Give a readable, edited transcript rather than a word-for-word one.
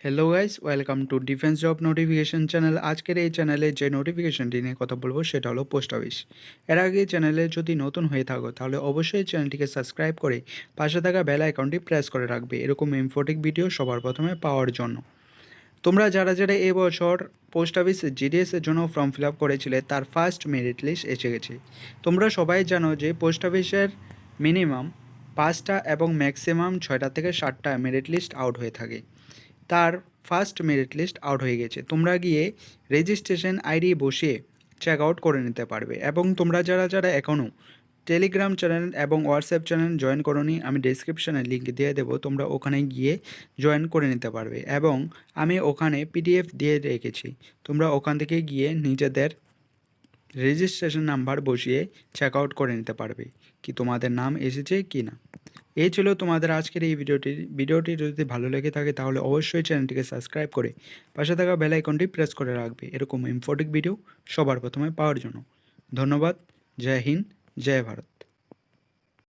Hello guys, welcome to defence job notification channel. আজকের এই চ্যানেলে যে নোটিফিকেশনটি নিয়ে কথা বলবো সেটা হলো পোস্ট অফিস। এর আগে চ্যানেলে যদি নতুন হয়ে থাকো তাহলে অবশ্যই চ্যানেলটিকে সাবস্ক্রাইব করে পাশে থাকা বেল আইকনটি প্রেস করে রাখবে এরকম ইনফোটিক ভিডিও সবার প্রথমে পাওয়ার জন্য। তোমরা যারা যারা এবছর পোস্ট অফিস জিডিএস এর জন্য ফর্ম ফিল আপ করেছিলে তার ফার্স্ট মেরিট লিস্ট এসে গেছে। তোমরা সবাই জানো যে পোস্ট অফিসের মিনিমাম 5টা এবং ম্যাক্সিমাম 6টা থেকে 7টা মেরিট লিস্ট আউট হয়ে থাকে। তার ফার্স্ট মেরিট লিস্ট আউট হয়ে গেছে। তোমরা গিয়ে রেজিস্ট্রেশন আইডি বসিয়ে চেক আউট করে নিতে পারবে। এবং তোমরা যারা যারা এখনও টেলিগ্রাম চ্যানেল এবং হোয়াটসঅ্যাপ চ্যানেল জয়েন করোনি, আমি ডেসক্রিপশনে লিঙ্ক দিয়ে দেবো, তোমরা ওখানে গিয়ে জয়েন করে নিতে পারবে। এবং আমি ওখানে পিডিএফ দিয়ে রেখেছি, তোমরা ওখান থেকে গিয়ে নিজেদের রেজিস্ট্রেশন নাম্বার বসিয়ে চেক আউট করে নিতে পারবে কি তোমাদের নাম এসেছে কি না। এই ছিল তোমাদের আজকের এই ভিডিওটি যদি ভালো লেগে থাকে তাহলে অবশ্যই চ্যানেলটিকে সাবস্ক্রাইব করে পাশে থাকা বেল আইকনটি প্রেস করে রাখবে এরকম ইনফোটিক ভিডিও সবার প্রথমে পাওয়ার জন্য। ধন্যবাদ। জয় হিন্দ, জয় ভারত।